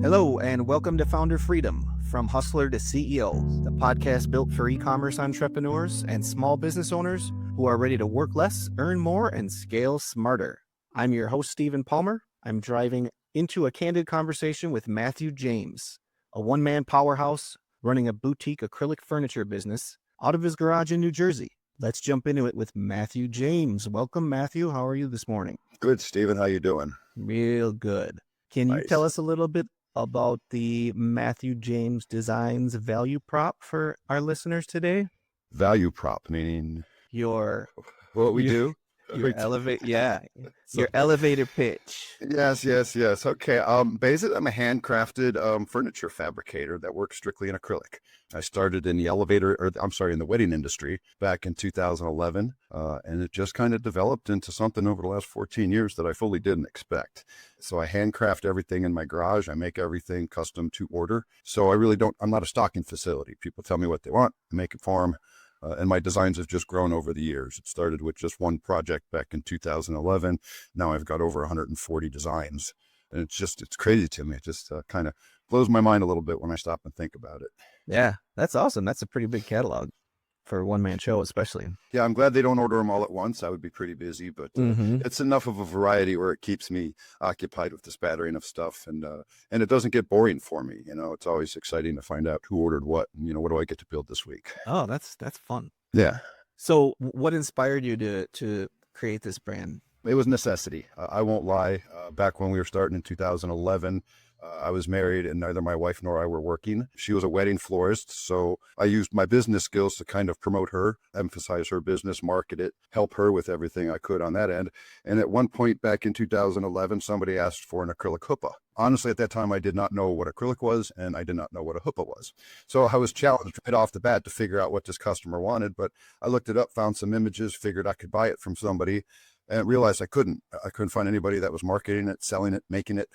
Hello, and welcome to Founder Freedom, From Hustler to CEO, the podcast built for e-commerce entrepreneurs and small business owners who are ready to work less, earn more, and scale smarter. I'm your host, Stephen Palmer. I'm driving into a candid conversation with Matthew James, a one-man powerhouse running a boutique acrylic furniture business out of his garage in New Jersey. Let's jump into it with Matthew James. Welcome, Matthew. How are you this morning? Good, Stephen. How you doing? Real good. Can you tell us a little bit about the Matthew James Designs value prop for our listeners today? Value prop, meaning Your what we do? Your elevator pitch. Yes. Okay. Basically, I'm a handcrafted furniture fabricator that works strictly in acrylic. I started in the in the wedding industry back in 2011, and it just kind of developed into something over the last 14 years that I fully didn't expect. So I handcraft everything in my garage. I make everything custom to order. So I'm not a stocking facility. People tell me what they want, I make it for them. And my designs have just grown over the years. It started with just one project back in 2011. Now I've got over 140 designs. And it's crazy to me. It just kind of blows my mind a little bit when I stop and think about it. Yeah, that's awesome. That's a pretty big catalog for a one-man show, especially. Yeah, I'm glad they don't order them all at once. I would be pretty busy, but it's enough of a variety where it keeps me occupied with the spattering of stuff, and it doesn't get boring for me. It's always exciting to find out who ordered what, and what do I get to build this week. Oh, that's fun. Yeah. So what inspired you to create this brand? It was necessity. I won't lie. Back when we were starting in 2011, I was married and neither my wife nor I were working. She was a wedding florist, so I used my business skills to kind of promote her, emphasize her business, market it, help her with everything I could on that end. And at one point back in 2011, somebody asked for an acrylic huppah. Honestly, at that time, I did not know what acrylic was, and I did not know what a huppah was. So I was challenged right off the bat to figure out what this customer wanted, but I looked it up, found some images, figured I could buy it from somebody, and realized I couldn't find anybody that was marketing it, selling it, making it.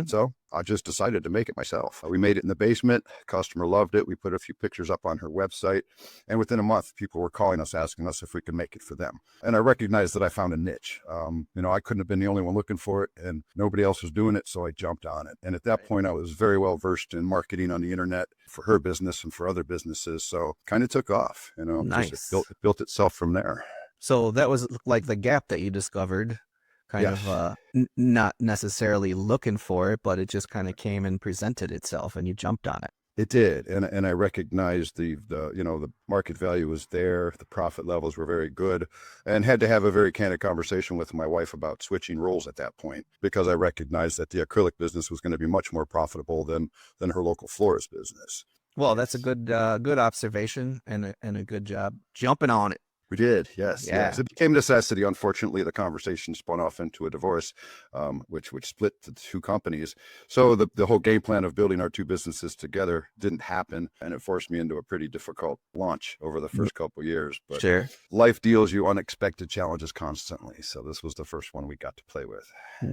So I just decided to make it myself. We made it in the basement. Customer loved it. We put a few pictures up on her website, and within a month, people were calling us, asking us if we could make it for them. And I recognized that I found a niche. I couldn't have been the only one looking for it, and nobody else was doing it, so I jumped on it. And at that point, I was very well versed in marketing on the internet for her business and for other businesses. So kind of took off. Nice. It built itself from there. So that was like the gap that you discovered. Not necessarily looking for it, but it just kind of came and presented itself and you jumped on it. It did. And I recognized the market value was there. The profit levels were very good, and had to have a very candid conversation with my wife about switching roles at that point, because I recognized that the acrylic business was going to be much more profitable than her local florist business. Well, that's a good observation and a good job jumping on it. We did, yes. It became necessity. Unfortunately, the conversation spun off into a divorce, which split the two companies. So the whole game plan of building our two businesses together didn't happen, and it forced me into a pretty difficult launch over the first couple of years. But sure, life deals you unexpected challenges constantly. So this was the first one we got to play with.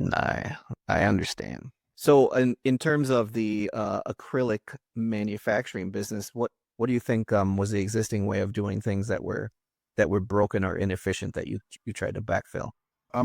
I understand. So in terms of the acrylic manufacturing business, what do you think was the existing way of doing things that were broken or inefficient that you tried to backfill?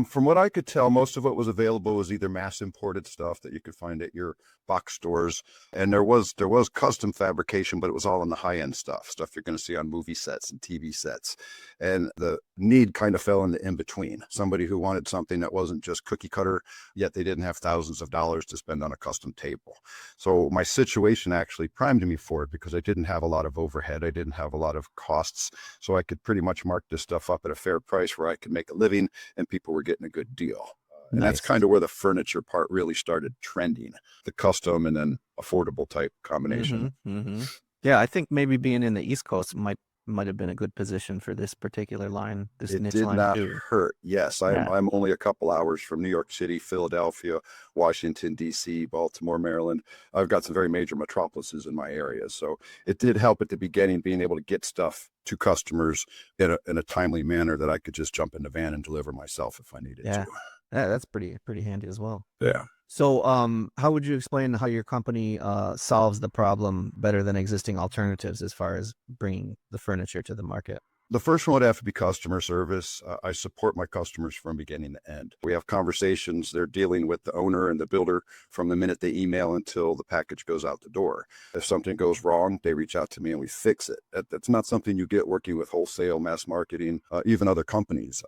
From what I could tell, most of what was available was either mass imported stuff that you could find at your box stores, and there was custom fabrication, but it was all in the high end stuff you're going to see on movie sets and TV sets. And the need kind of fell in between. Somebody who wanted something that wasn't just cookie cutter, yet they didn't have thousands of dollars to spend on a custom table. So my situation actually primed me for it, because I didn't have a lot of overhead. I didn't have a lot of costs. So I could pretty much mark this stuff up at a fair price where I could make a living and people were getting a good deal. And Nice. That's kind of where the furniture part really started trending, the custom and then affordable type combination. Yeah, I think maybe being in the East Coast might have been a good position for this particular line, this It niche did line not too. hurt. Yes, I'm only a couple hours from New York City, Philadelphia, Washington, D.C., Baltimore, Maryland. I've got some very major metropolises in my area. So it did help at the beginning, being able to get stuff to customers in a timely manner that I could just jump in the van and deliver myself if I needed to. Yeah, that's pretty handy as well. Yeah. So how would you explain how your company solves the problem better than existing alternatives as far as bringing the furniture to the market? The first one would have to be customer service. I support my customers from beginning to end. We have conversations. They're dealing with the owner and the builder from the minute they email until the package goes out the door. If something goes wrong, they reach out to me and we fix it. That's not something you get working with wholesale, mass marketing, even other companies.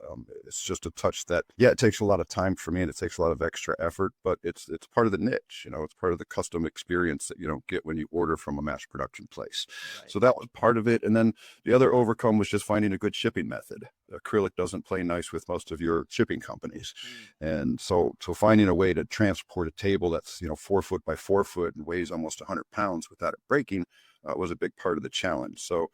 It's just a touch that, yeah, it takes a lot of time for me and it takes a lot of extra effort, but it's part of the niche. It's part of the custom experience that you don't get when you order from a mass production place. Right. So that was part of it. And then the other overcome was just finding a good shipping method. Acrylic doesn't play nice with most of your shipping companies. And so finding a way to transport a table that's, 4 foot by 4 foot and weighs almost 100 pounds without it breaking was a big part of the challenge. So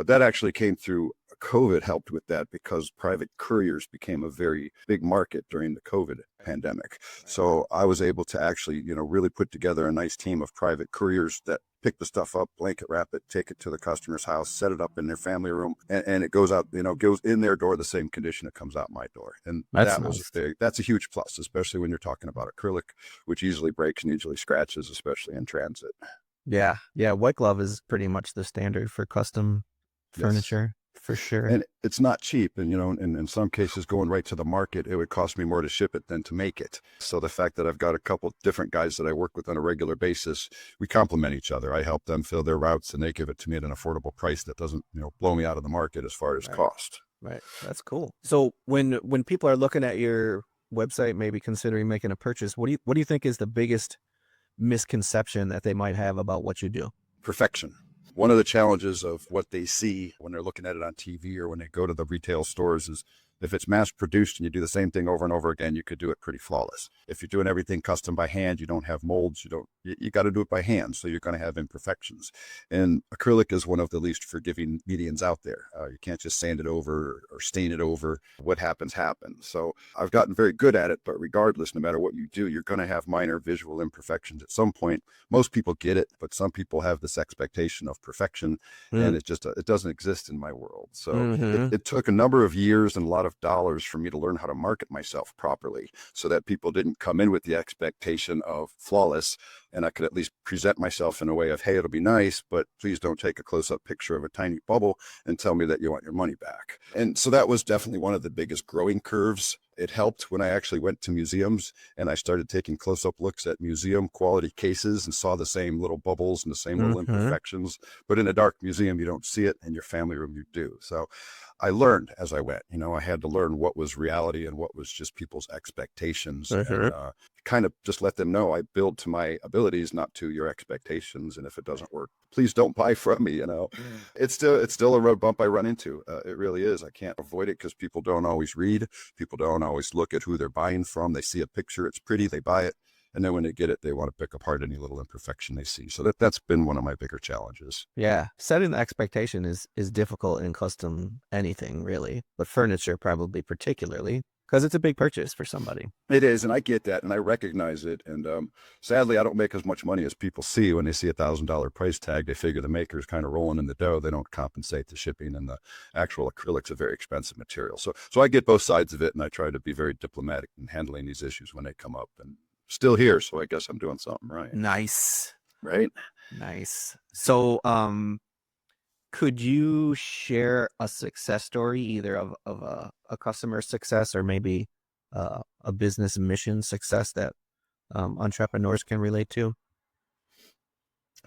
that actually came through. COVID helped with that because private couriers became a very big market during the COVID pandemic. So I was able to actually, really put together a nice team of private couriers that pick the stuff up, blanket wrap it, take it to the customer's house, set it up in their family room, and it goes out, goes in their door the same condition it comes out my door. And that's a huge plus, especially when you're talking about acrylic, which easily breaks and easily scratches, especially in transit. Yeah. White glove is pretty much the standard for custom furniture. For sure. And it's not cheap. And, in some cases, going right to the market, it would cost me more to ship it than to make it. So the fact that I've got a couple different guys that I work with on a regular basis, we complement each other. I help them fill their routes and they give it to me at an affordable price that doesn't, blow me out of the market as far as cost. Right. That's cool. So when people are looking at your website, maybe considering making a purchase, what do you think is the biggest misconception that they might have about what you do? Perfection. One of the challenges of what they see when they're looking at it on TV or when they go to the retail stores is if it's mass produced and you do the same thing over and over again, you could do it pretty flawless. If you're doing everything custom by hand, you don't have molds, you got to do it by hand. So you're going to have imperfections. And acrylic is one of the least forgiving mediums out there. You can't just sand it over or stain it over. What happens. So I've gotten very good at it, but regardless, no matter what you do, you're going to have minor visual imperfections at some point. Most people get it, but some people have this expectation of perfection and it doesn't exist in my world. So it took a number of years and a lot of dollars for me to learn how to market myself properly so that people didn't come in with the expectation of flawless and I could at least present myself in a way of, hey, it'll be nice, but please don't take a close-up picture of a tiny bubble and tell me that you want your money back. And so that was definitely one of the biggest growing curves. It helped when I actually went to museums and I started taking close-up looks at museum quality cases and saw the same little bubbles and the same little imperfections. But in a dark museum, you don't see it. In your family room, you do. So I learned as I went. I had to learn what was reality and what was just people's expectations. And kind of just let them know I build to my abilities, not to your expectations. And if it doesn't work, please don't buy from me. It's still a road bump I run into. It really is. I can't avoid it because people don't always read. People don't always look at who they're buying from. They see a picture, it's pretty, they buy it. And then when they get it, they want to pick apart any little imperfection they see. So that's been one of my bigger challenges. Yeah. Setting the expectation is difficult in custom anything, really. But furniture probably particularly, because it's a big purchase for somebody. It is. And I get that. And I recognize it. And sadly, I don't make as much money as people see when they see $1,000 price tag. They figure the maker's kind of rolling in the dough. They don't compensate the shipping, and the actual acrylic's a very expensive material. So I get both sides of it. And I try to be very diplomatic in handling these issues when they come up. And still here, so I guess I'm doing something right. Nice. Right? Nice. So could you share a success story, either of a customer success or maybe a business mission success that entrepreneurs can relate to?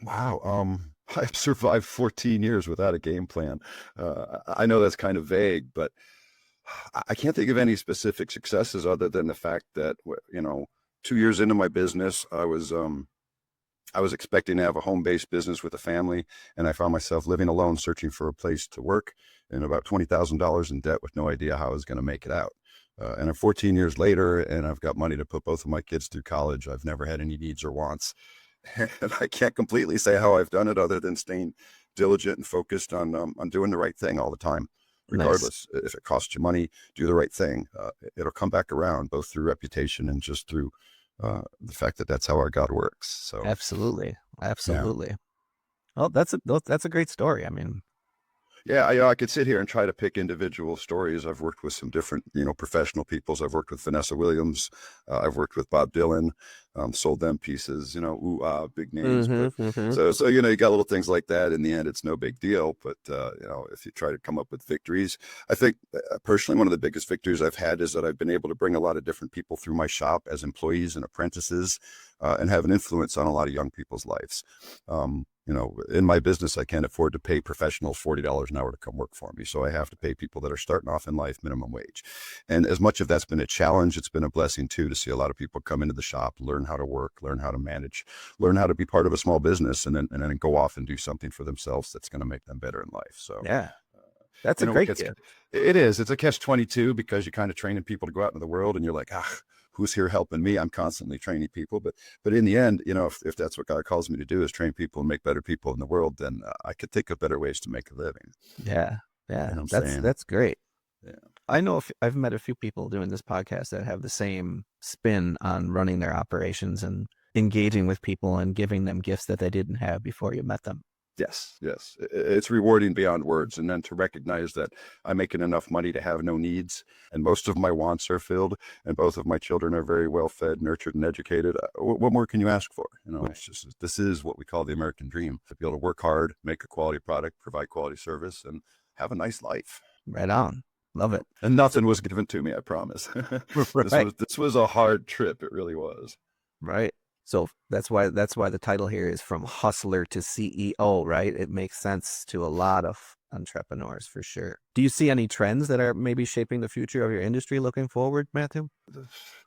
Wow. I've survived 14 years without a game plan. I know that's kind of vague, but I can't think of any specific successes other than the fact that, 2 years into my business, I was expecting to have a home-based business with a family, and I found myself living alone, searching for a place to work, and about $20,000 in debt with no idea how I was going to make it out. And I'm 14 years later, and I've got money to put both of my kids through college. I've never had any needs or wants. And I can't completely say how I've done it other than staying diligent and focused on doing the right thing all the time. Regardless, if it costs you money, do the right thing. It'll come back around, both through reputation and just through the fact that that's how our God works. So absolutely. Yeah. Well, that's a great story. I mean, yeah, I could sit here and try to pick individual stories. I've worked with some different, professional peoples. I've worked with Vanessa Williams. I've worked with Bob Dylan. sold them pieces, ooh, big names. But Mm-hmm. so, you got little things like that. In the end, it's no big deal. But, if you try to come up with victories, I think personally, one of the biggest victories I've had is that I've been able to bring a lot of different people through my shop as employees and apprentices, and have an influence on a lot of young people's lives. In my business, I can't afford to pay professionals $40 an hour to come work for me. So I have to pay people that are starting off in life minimum wage. And as much of that's been a challenge, it's been a blessing too, to see a lot of people come into the shop, learn how to work, learn how to manage, learn how to be part of a small business, and then go off and do something for themselves that's going to make them better in life. So, Yeah, that's a great gift. it's a catch-22, because you're kind of training people to go out into the world, and you're like, who's here helping me? I'm constantly training people, but in the end, if that's what God calls me to do, is train people and make better people in the world, then I could think of better ways to make a living. Yeah, You yeah, know what I'm that's saying? that's great. Yeah. I know I've met a few people doing this podcast that have the same spin on running their operations and engaging with people and giving them gifts that they didn't have before you met them. Yes, yes. It's rewarding beyond words. And then to recognize that I'm making enough money to have no needs, and most of my wants are filled, and both of my children are very well fed, nurtured, and educated. What more can you ask for? Right. It's just, this is what we call the American dream: to be able to work hard, make a quality product, provide quality service, and have a nice life. Right on. Love it. And So, nothing was given to me, I promise. This right. was this was a hard trip. It really was. Right. So that's why the title here is From Hustler to CEO, right? It makes sense to a lot of entrepreneurs for sure. Do you see any trends that are maybe shaping the future of your industry looking forward, Matthew?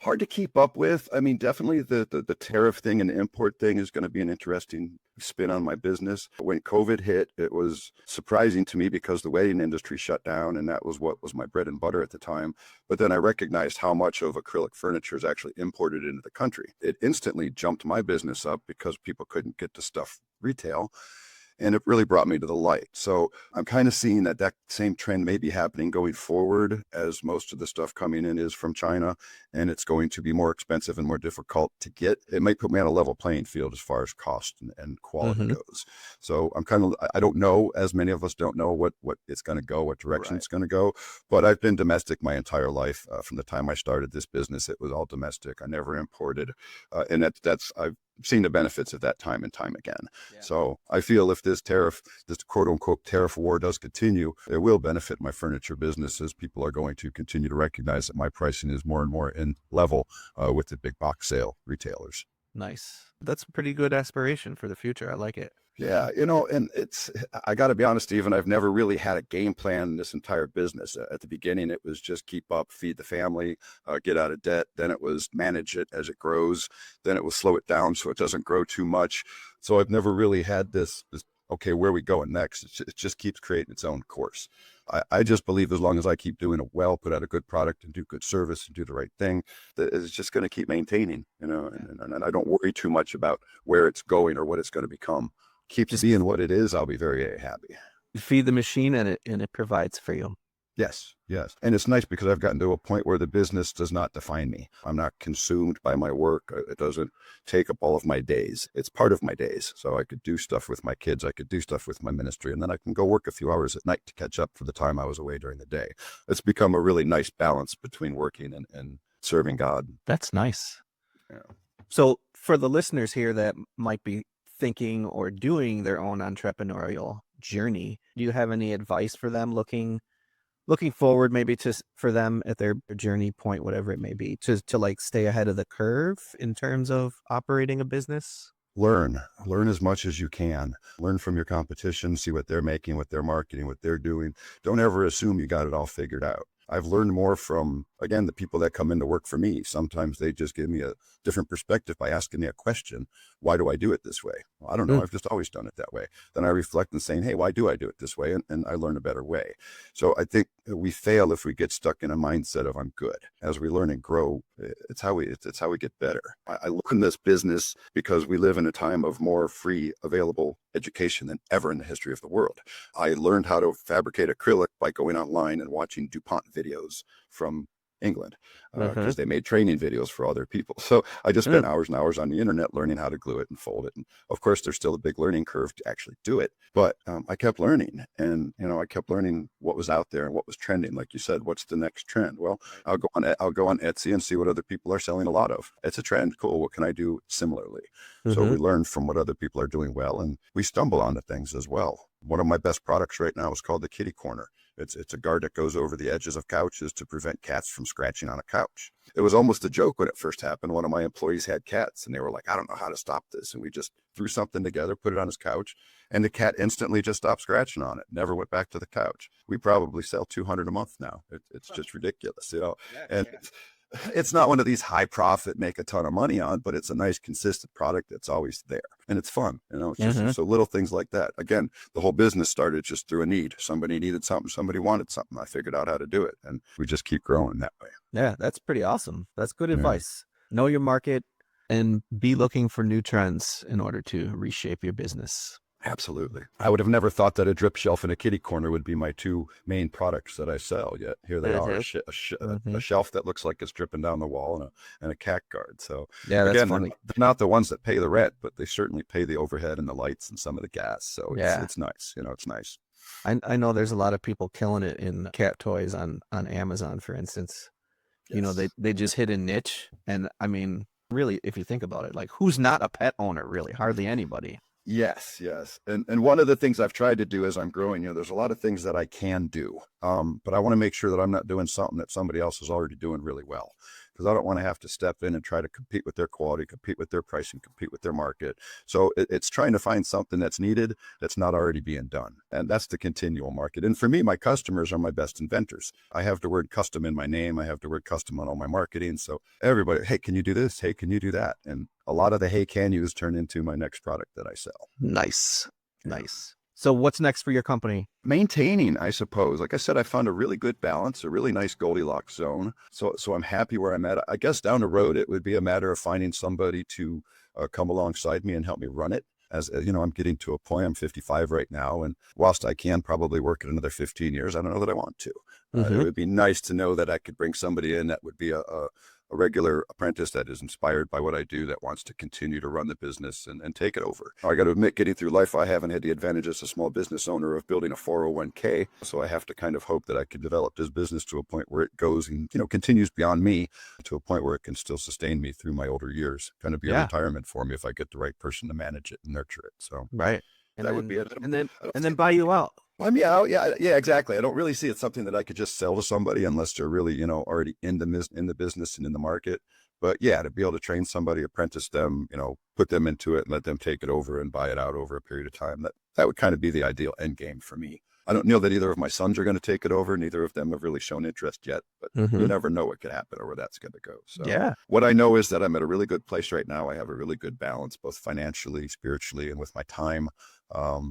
Hard to keep up with. I mean, definitely the tariff thing and the import thing is going to be an interesting spin on my business. When COVID hit, it was surprising to me, because the wedding industry shut down, and that was what was my bread and butter at the time. But then I recognized how much of acrylic furniture is actually imported into the country. It instantly jumped my business up, because people couldn't get the stuff retail. And it really brought me to the light. So I'm kind of seeing that same trend may be happening going forward, as most of the stuff coming in is from China, and it's going to be more expensive and more difficult to get. It might put me on a level playing field as far as cost and quality Mm-hmm. goes. So I don't know, as many of us don't know what it's going to go, what direction Right. it's going to go. But I've been domestic my entire life. From the time I started this business, it was all domestic. I never imported. And I've seen the benefits of that time and time again. Yeah. So I feel if this quote unquote tariff war does continue, it will benefit my furniture businesses. People are going to continue to recognize that my pricing is more and more in level with the big box sale retailers. Nice. That's a pretty good aspiration for the future. I like it. Yeah, and I got to be honest, Stephen, I've never really had a game plan in this entire business. At the beginning, it was just keep up, feed the family, get out of debt. Then it was manage it as it grows. Then it was slow it down so it doesn't grow too much. So I've never really had this okay, where are we going next? It just keeps creating its own course. I just believe as long as I keep doing it well, put out a good product and do good service and do the right thing, that it's just going to keep maintaining, and I don't worry too much about where it's going or what it's going to become. Keeps Just being what it is, I'll be very happy. feed the machine and it provides for you. Yes, yes. And it's nice because I've gotten to a point where the business does not define me. I'm not consumed by my work. It doesn't take up all of my days. It's part of my days. So I could do stuff with my kids. I could do stuff with my ministry. And then I can go work a few hours at night to catch up for the time I was away during the day. It's become a really nice balance between working and serving God. That's nice. Yeah. So for the listeners here that might be thinking or doing their own entrepreneurial journey, do you have any advice for them looking forward, maybe for them at their journey point, whatever it may be, to like stay ahead of the curve in terms of operating a business? Learn as much as you can. Learn from your competition, see what they're making, what they're marketing, what they're doing. Don't ever assume you got it all figured out. I've learned more from, again, the people that come in to work for me. Sometimes they just give me a different perspective by asking me a question. Why do I do it this way? Well, I don't know. Mm. I've just always done it that way. Then I reflect and saying, hey, why do I do it this way? And I learn a better way. So I think we fail if we get stuck in a mindset of I'm good. As we learn and grow, it's how we get better. I learned this business because we live in a time of more free available education than ever in the history of the world. I learned how to fabricate acrylic by going online and watching DuPont videos from England, Uh-huh. because they made training videos for other people. So I just Mm. spent hours and hours on the internet learning how to glue it and fold it. And of course, there's still a big learning curve to actually do it. But I kept learning, and I kept learning what was out there and what was trending. Like you said, what's the next trend? Well, I'll go on Etsy and see what other people are selling a lot of. It's a trend. Cool. What can I do similarly? So Mm-hmm. we learn from what other people are doing well, and we stumble onto things as well. One of my best products right now is called the Kitty Corner. It's a guard that goes over the edges of couches to prevent cats from scratching on a couch. It was almost a joke when it first happened. One of my employees had cats, and they were like, I don't know how to stop this. And we just threw something together, put it on his couch, and the cat instantly just stopped scratching on it, never went back to the couch. We probably sell 200 a month now. It's just ridiculous, you know. And it's not one of these high profit, make a ton of money on, but it's a nice, consistent product that's always there. And it's fun, you know. It's Mm-hmm. just so little things like that. Again, the whole business started just through a need. Somebody needed something, somebody wanted something. I figured out how to do it, and we just keep growing that way. Yeah, that's pretty awesome. That's good Yeah. advice. Know your market and be looking for new trends in order to reshape your business. Absolutely. I would have never thought that a drip shelf and a kitty corner would be my two main products that I sell. Yet here they are, Mm-hmm. Mm-hmm. a shelf that looks like it's dripping down the wall, and a cat guard. So Yeah, that's again, funny. they're not the ones that pay the rent, but they certainly pay the overhead and the lights and some of the gas. So Yeah. it's nice. You know, it's nice. I know there's a lot of people killing it in cat toys on Amazon, for instance. Yes. They just hit a niche. And I mean, really, if you think about it, like who's not a pet owner, really? Hardly anybody. Yes, yes. And one of the things I've tried to do as I'm growing, there's a lot of things that I can do. But I want to make sure that I'm not doing something that somebody else is already doing really well. Because I don't want to have to step in and try to compete with their quality, compete with their pricing, compete with their market. So it's trying to find something that's needed that's not already being done. And that's the continual market. And for me, my customers are my best inventors. I have the word custom in my name. I have the word custom on all my marketing. So everybody, hey, can you do this? Hey, can you do that? And a lot of the hey, can yous turn into my next product that I sell. Nice. Yeah. Nice. So what's next for your company? Maintaining, I suppose. Like I said, I found a really good balance, a really nice Goldilocks zone. So I'm happy where I'm at. I guess down the road, it would be a matter of finding somebody to come alongside me and help me run it. As you know, I'm getting to a point. I'm 55 right now, and whilst I can probably work it another 15 years, I don't know that I want to. It Mm-hmm. would be nice to know that I could bring somebody in that would be a regular apprentice that is inspired by what I do, that wants to continue to run the business and take it over. I got to admit, getting through life, I haven't had the advantage as a small business owner of building a 401k. So I have to kind of hope that I can develop this business to a point where it goes and, continues beyond me to a point where it can still sustain me through my older years. Kind of be a Yeah. retirement for me if I get the right person to manage it and nurture it. So Right. And that would then be it. I don't and see then buy you out. I mean, yeah, exactly. I don't really see it something that I could just sell to somebody unless they're really, already in the business and in the market. But yeah, to be able to train somebody, apprentice them, put them into it and let them take it over and buy it out over a period of time. That would kind of be the ideal end game for me. I don't know that either of my sons are going to take it over. Neither of them have really shown interest yet, but you Mm-hmm. never know what could happen or where that's going to go. So Yeah. what I know is that I'm at a really good place right now. I have a really good balance, both financially, spiritually, and with my time,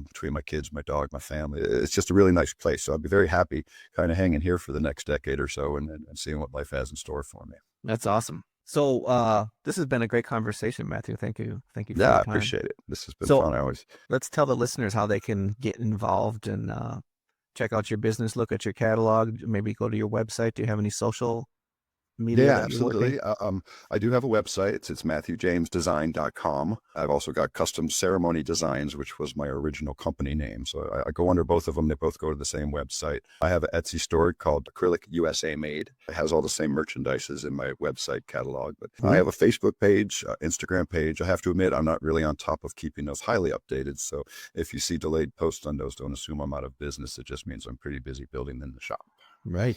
between my kids, my dog, my family. It's just a really nice place. So I'd be very happy kind of hanging here for the next decade or so and seeing what life has in store for me. That's awesome. So this has been a great conversation, Matthew. Thank you. Thank you for Yeah, your I time. appreciate it. This has been So fun. I always, let's tell the listeners how they can get involved and check out your business, look at your catalog, maybe go to your website. Do you have any social media yeah, that you're working? absolutely. I do have a website. It's matthewjamesdesign.com. I've also got Custom Ceremony Designs, which was my original company name. So I go under both of them. They both go to the same website. I have an Etsy store called Acrylic USA Made. It has all the same merchandise as in my website catalog. But I Mhm. have a Facebook page, Instagram page. I have to admit, I'm not really on top of keeping those highly updated. So if you see delayed posts on those, don't assume I'm out of business. It just means I'm pretty busy building in the shop. Right.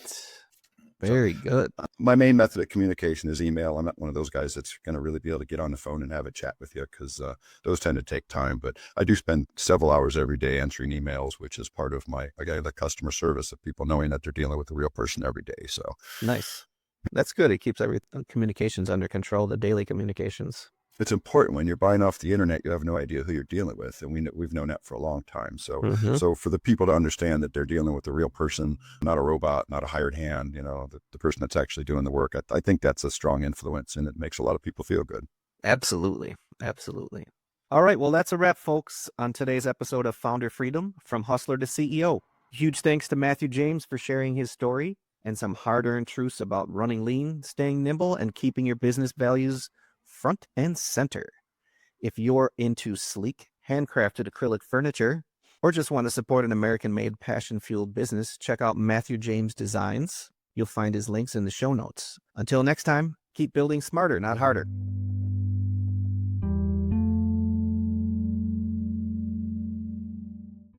So Very good. my main method of communication is email. I'm not one of those guys that's going to really be able to get on the phone and have a chat with you because those tend to take time. But I do spend several hours every day answering emails, which is part of the customer service of people knowing that they're dealing with a real person every day. So Nice. That's good. It keeps every communications under control, the daily communications. it's important when you're buying off the internet, you have no idea who you're dealing with. And we've known that for a long time. So, Mm-hmm. so for the people to understand that they're dealing with a real person, not a robot, not a hired hand, the person that's actually doing the work, I think that's a strong influence and it makes a lot of people feel good. Absolutely. Absolutely. All right. Well, that's a wrap, folks, on today's episode of Founder Freedom from Hustler to CEO. Huge thanks to Matthew James for sharing his story. and some hard-earned truths about running lean, staying nimble, and keeping your business values front and center. If you're into sleek, handcrafted acrylic furniture, or just want to support an American-made passion-fueled business, check out Matthew James Designs. You'll find his links in the show notes. Until next time, keep building smarter, not harder.